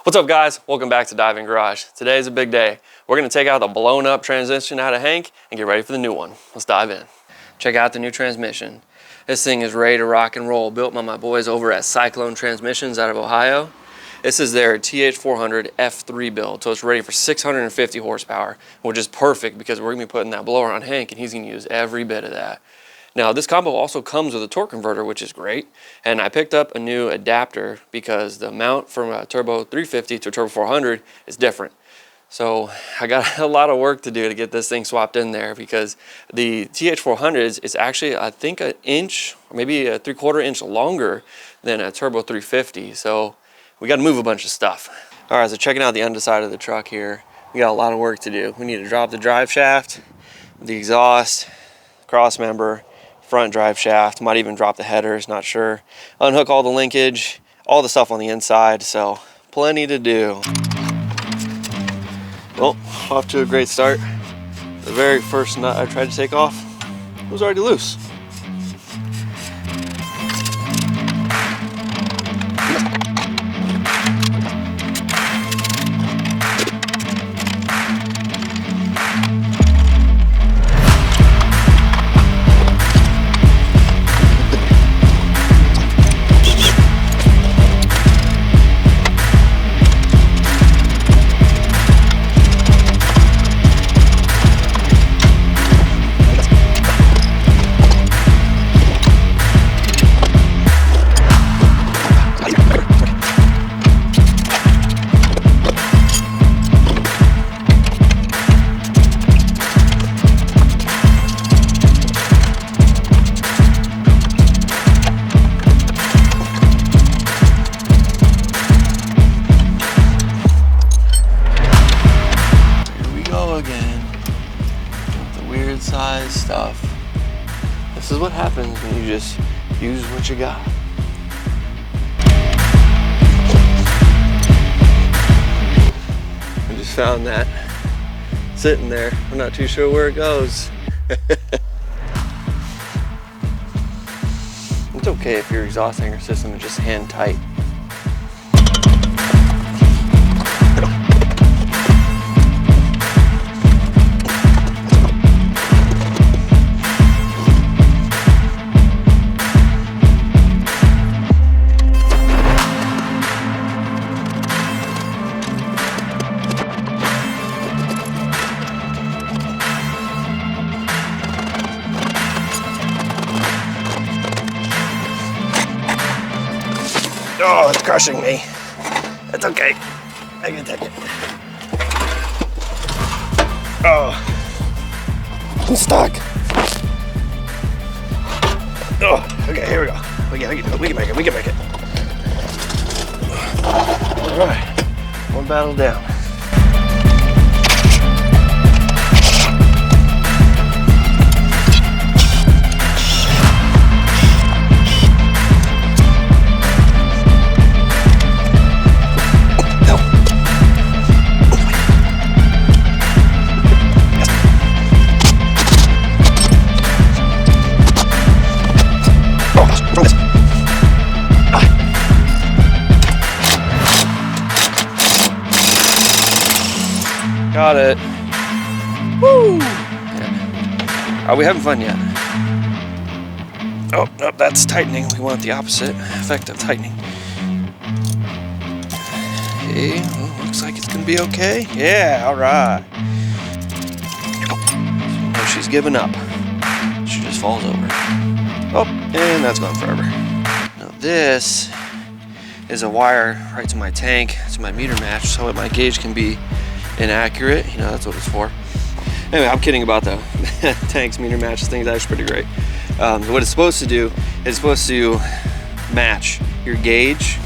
What's up, guys? Welcome back to Diving Garage. Today is a big day. We're gonna take out the blown up transmission out of Hank and get ready for the new one. Let's dive in. Check out the new transmission. This thing is ready to rock and roll, built by my boys over at Cyclone Transmissions out of Ohio. This is their TH400 F3 build, so it's ready for 650 horsepower, which is perfect because we're gonna be putting that blower on Hank and he's gonna use every bit of that. Now, this combo also comes with a torque converter, which is great, and I picked up a new adapter because the mount from a Turbo 350 to a Turbo 400 is different. So I got a lot of work to do to get this thing swapped in there because the TH400 is actually, I think, an inch, or maybe a 3/4 inch longer than a Turbo 350, so we got to move a bunch of stuff. All right, so checking out the underside of the truck here, we got a lot of work to do. We need to drop the drive shaft, the exhaust, cross member, front drive shaft, might even drop the headers, not sure. Unhook all the linkage, all the stuff on the inside, so plenty to do. Well, off to a great start. The very first nut I tried to take off was already loose. Size stuff. This is what happens when you just use what you got. I just found that sitting there. I'm not too sure where it goes. It's okay if your exhaust hanger system is just hand tight. Oh, it's crushing me. It's okay. I can take it. Oh, I'm stuck. Oh, okay, here we go. We can do it. We can make it. We can make it. All right, one battle down. Got it. Woo! Yeah. Are we having fun yet? Oh, no, that's tightening. We want the opposite effect of tightening. Okay, well, looks like it's gonna be okay. Yeah, all right. Oh, she's giving up. She just falls over. Oh, and that's gone forever. Now this is a wire right to my tank, to my meter match, so that my gauge can be inaccurate. You know, that's what it's for. Anyway, I'm kidding about the tanks, meter matches, things. That's pretty great. What it's supposed to do is it's supposed to match your gauge,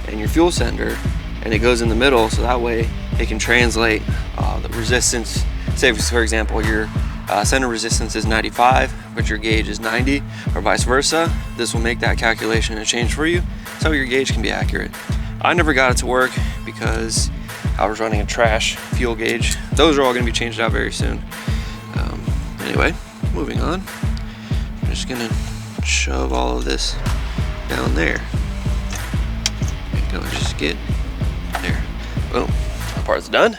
and your fuel sender, and it goes in the middle, so that way it can translate the resistance. Say, for example, your center resistance is 95, but your gauge is 90, or vice versa. This will make that calculation and change for you, so your gauge can be accurate. I never got it to work because I was running a trash fuel gauge. Those are all going to be changed out very soon. Anyway, moving on. I'm just going to shove all of this down there. There you go, just get Boom, that part's done.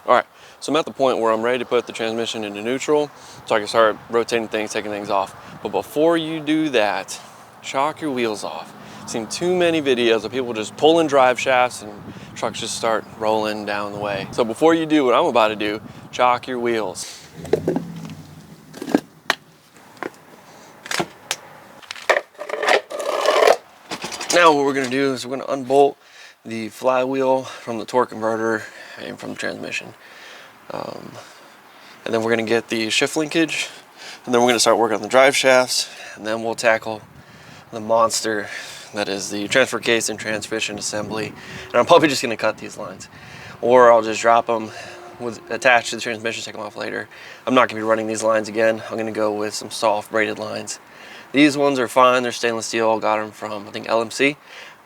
All right, so I'm at the point where I'm ready to put the transmission into neutral so I can start rotating things, taking things off. But before you do that, shock your wheels off. I've seen too many videos of people just pulling drive shafts and trucks just start rolling down the way. So before you do what I'm about to do, shock your wheels. Now what we're gonna do is we're gonna unbolt the flywheel from the torque converter and from the transmission. And then we're gonna get the shift linkage, and then we're gonna start working on the drive shafts, and then we'll tackle the monster that is the transfer case and transmission assembly. And I'm probably just gonna cut these lines, or I'll just drop them attached to the transmission, take them off later. I'm not gonna be running these lines again. I'm gonna go with some soft braided lines. These ones are fine, they're stainless steel, got them from I think LMC,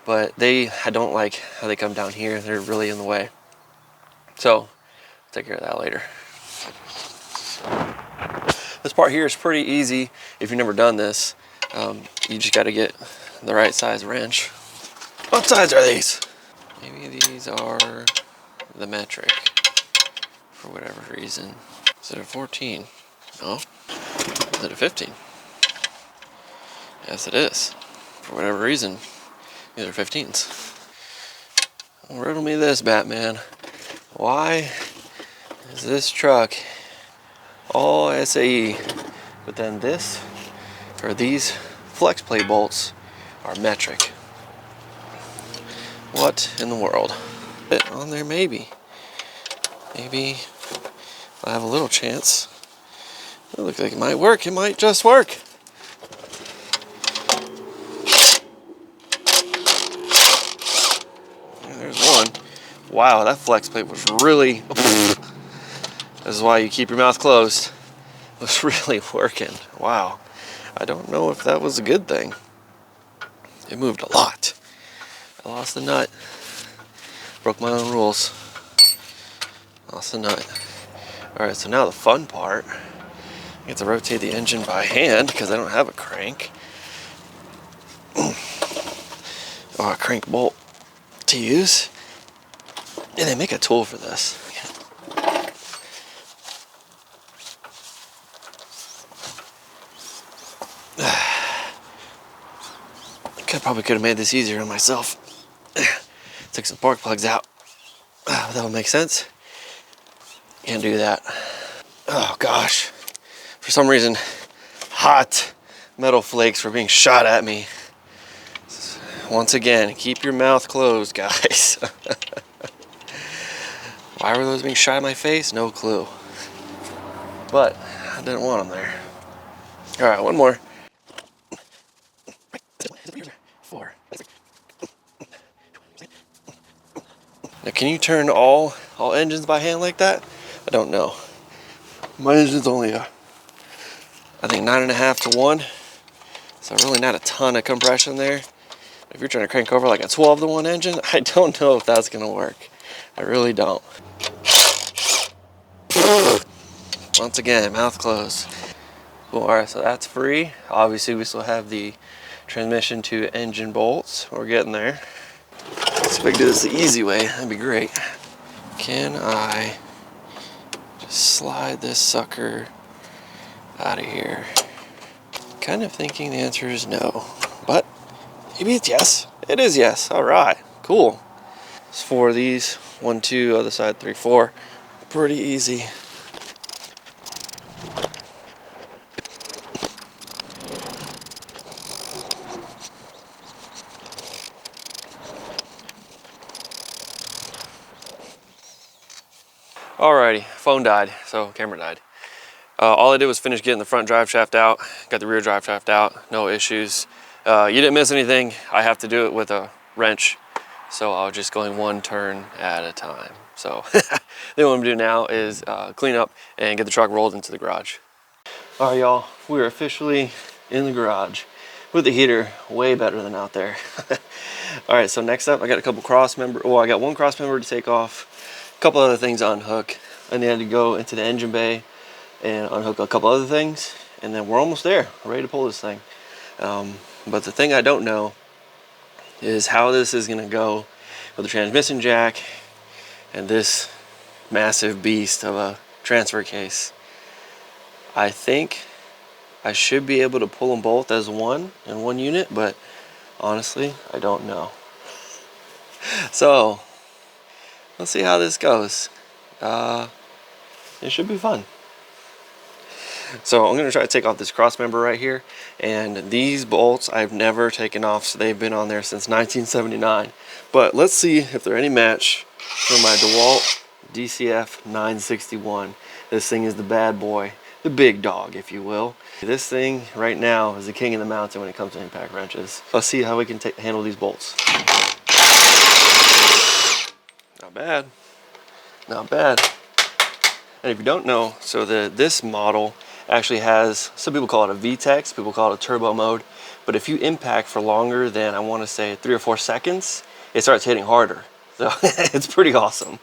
but I don't like how they come down here. They're really in the way. So, take care of that later. This part here is pretty easy if you've never done this. You just got to get the right size wrench. What size are these? Maybe these are the metric for whatever reason. Is it a 14? No. Is it a 15? Yes, it is. For whatever reason, these are 15s. Riddle me this, Batman. Why is this truck all SAE, but then these flex plate bolts are metric? What in the world? Fit on there, maybe. Maybe I have a little chance. It looks like it might work. It might just work. There's one. Wow, that flex plate was really... This is why you keep your mouth closed. It was really working. Wow. I don't know if that was a good thing. It moved a lot. I lost the nut. Broke my own rules. Lost the nut. Alright, so now the fun part. I get to rotate the engine by hand because I don't have a crank. Or a crank bolt to use. And they make a tool for this. Probably could have made this easier on myself. Took some spark plugs out. That would make sense. Can't do that. Oh gosh. For some reason, hot metal flakes were being shot at me. Once again, keep your mouth closed, guys. Why were those being shot at my face? No clue. But I didn't want them there. All right, one more. 4. Now, can you turn all engines by hand like that? I don't know. My engine's only I think 9.5 to 1, so really not a ton of compression there. If you're trying to crank over like a 12 to 1 engine, I don't know if that's gonna work. I really don't. Once again, mouth closed. Cool. All right, so that's free. Obviously, we still have the transmission to engine bolts. We're getting there. Let's see if I can do this the easy way. That'd be great. Can I just slide this sucker out of here? Kind of thinking the answer is no, but maybe it's yes. It is yes. All right, cool. It's 4 of these. 1, 2, other side 3, 4. Pretty easy. Alrighty, phone died, so camera died. All I did was finish getting the front drive shaft out, got the rear drive shaft out, no issues. You didn't miss anything. I have to do it with a wrench, so I was just going 1 turn at a time. So then what I'm doing now is clean up and get the truck rolled into the garage. All right, y'all, we're officially in the garage with the heater way better than out there. All right, so next up, I got a couple cross member. Well, I got 1 cross member to take off. A couple other things to unhook. I need to go into the engine bay and unhook a couple other things, and then we're almost there, ready to pull this thing. But the thing I don't know is how this is going to go with the transmission jack and this massive beast of a transfer case. I think I should be able to pull them both as one in one unit, but honestly, I don't know. So let's see how this goes. It should be fun. So I'm gonna try to take off this cross member right here, and these bolts I've never taken off, so they've been on there since 1979. But let's see if they're any match for my DeWalt DCF 961. This thing is the bad boy, the big dog, if you will. This thing right now is the king of the mountain when it comes to impact wrenches. Let's see how we can handle these bolts. Not bad, not bad. And if you don't know, so this model actually has, some people call it a VTEX, people call it a turbo mode, but if you impact for longer than, I want to say 3 or 4 seconds, it starts hitting harder. So it's pretty awesome.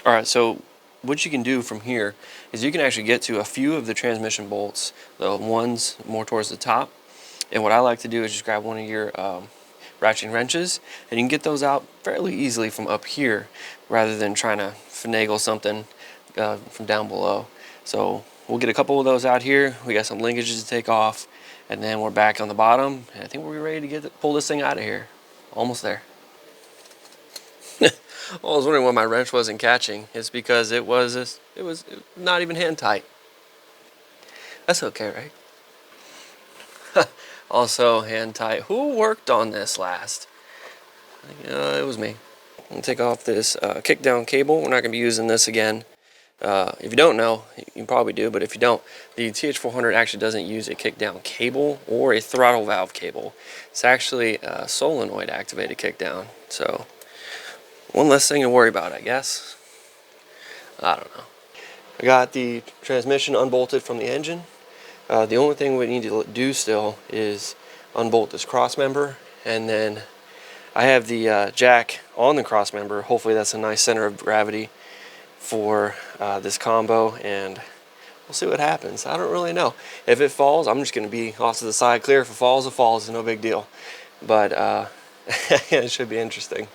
All right, so what you can do from here is you can actually get to a few of the transmission bolts, the ones more towards the top. And what I like to do is just grab one of your ratcheting wrenches, and you can get those out fairly easily from up here rather than trying to finagle something from down below. So we'll get a couple of those out here. We got some linkages to take off, and then we're back on the bottom, and I think we're ready to pull this thing out of here. Almost there. Well, I was wondering why my wrench wasn't catching. It's because it was not even hand tight. That's okay, right? Also hand tight. Who worked on this last? It was me. I'm gonna take off this kick down cable. We're not gonna be using this again. If you don't know, you probably do, but if you don't, the TH400 actually doesn't use a kick down cable or a throttle valve cable. It's actually a solenoid activated kick down. So one less thing to worry about, I guess. I don't know. I got the transmission unbolted from the engine. The only thing we need to do still is unbolt this cross member, and then I have the jack on the cross member. Hopefully that's a nice center of gravity for this combo, and we'll see what happens. I don't really know. If it falls, I'm just going to be off to the side clear. If it falls, it falls. It's no big deal. But it should be interesting.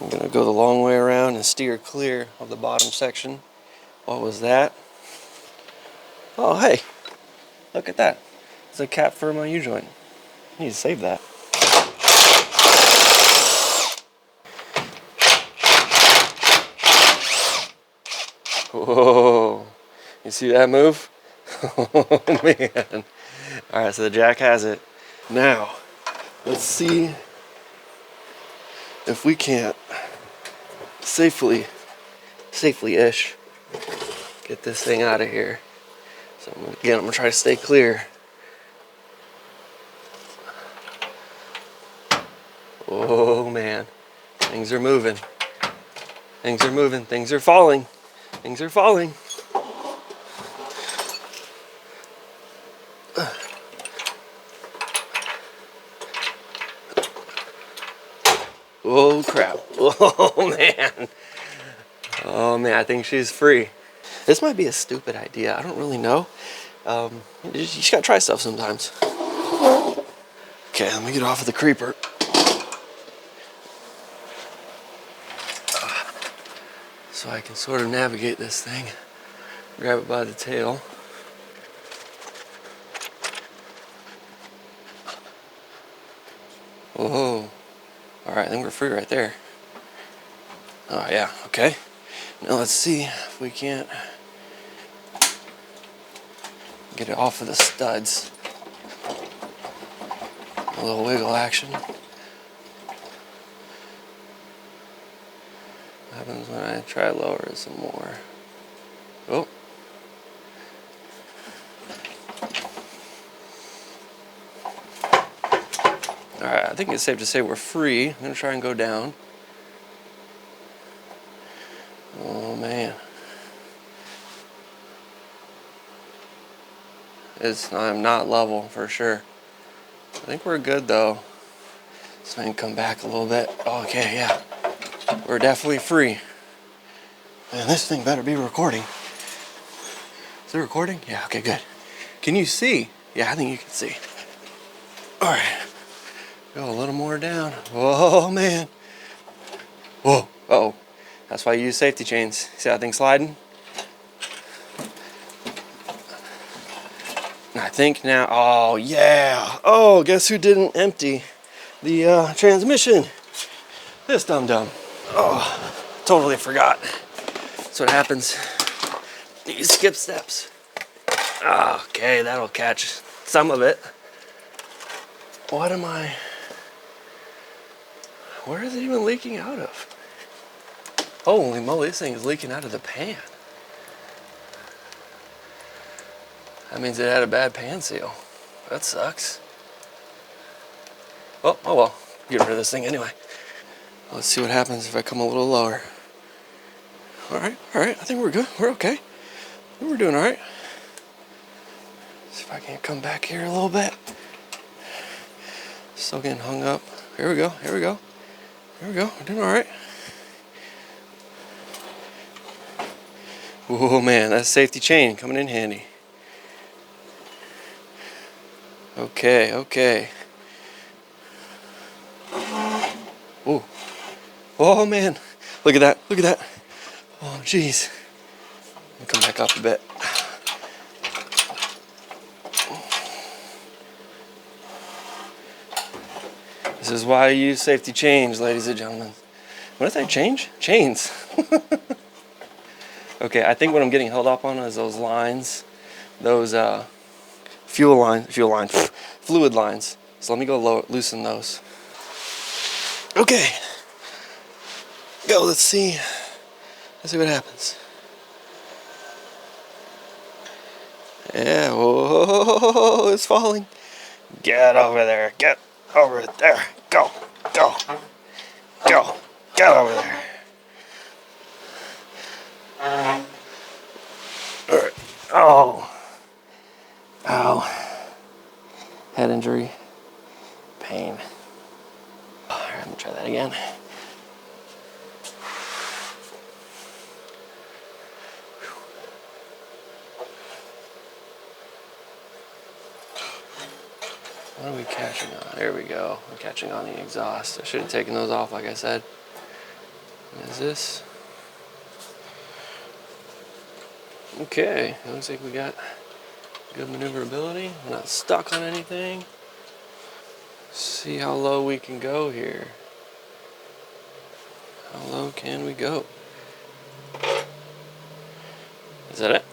I'm going to go the long way around and steer clear of the bottom section. What was that? Oh, hey, look at that. It's a cap for my U-joint. I need to save that. Whoa, you see that move? Oh, man. All right, so the jack has it. Now, let's see if we can't safely-ish get this thing out of here. So again, I'm gonna try to stay clear. Oh man, things are moving. Things are moving, things are falling. Things are falling. Oh crap. Oh man. Oh man, I think she's free. This might be a stupid idea. I don't really know. You just gotta try stuff sometimes. Okay, let me get off of the creeper. So I can sort of navigate this thing. Grab it by the tail. Whoa. Alright, I think we're free right there. Oh yeah, okay. Now let's see if we can't get it off of the studs. A little wiggle action. What happens when I try to lower it some more? Oh. Alright, I think it's safe to say we're free. I'm going to try and go down. Oh man. I'm not level for sure. I think we're good though. So I can come back a little bit. Okay, yeah. we're definitely free. And this thing better be recording. Is it recording? Yeah, okay, good. Can you see? Yeah, I think you can see. All right, go a little more down. Whoa, man. Whoa, uh-oh. That's why you use safety chains. See that thing sliding? And I think now, oh yeah. Oh, guess who didn't empty the transmission? This dum-dum. Oh, totally forgot. That's what happens. You skip steps. Okay, that'll catch some of it. What am I? Where is it even leaking out of? Holy moly, this thing is leaking out of the pan. That means it had a bad pan seal. That sucks. Oh well, get rid of this thing anyway. Let's see what happens if I come a little lower. All right, I think we're good. We're okay. I think we're doing all right. See if I can come back here a little bit. Still getting hung up. Here we go. We're doing all right. Oh man, that safety chain coming in handy. Okay. Oh. Oh man, look at that. Oh jeez. Let me come back up a bit. This is why I use safety chains, ladies and gentlemen. What did I change? Chains. Okay, I think what I'm getting held up on is those lines, those fluid lines. So let me go loosen those. Okay. Go, let's see what happens. Yeah, whoa, it's falling. Get over there, get over there. Go over there. Alright. Oh. Ow. Head injury. Pain. Alright, let me try that again. What are we catching on? There we go. I'm catching on the exhaust. I should have taken those off like I said. What is this? Okay, it looks like we got good maneuverability. We're not stuck on anything. Let's see how low we can go here. How low can we go? Is that it?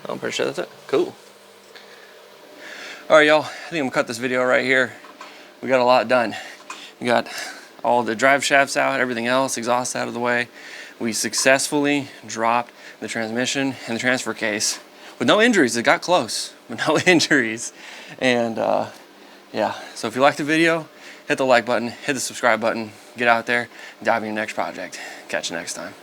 I'm pretty sure that's it. Cool. Alright y'all, I think I'm gonna cut this video right here. We got a lot done. We got all the drive shafts out, everything else, exhaust out of the way. We successfully dropped the transmission and the transfer case with no injuries. It got close, but no injuries. And yeah, so if you liked the video, hit the like button, hit the subscribe button, get out there, dive in your next project. Catch you next time.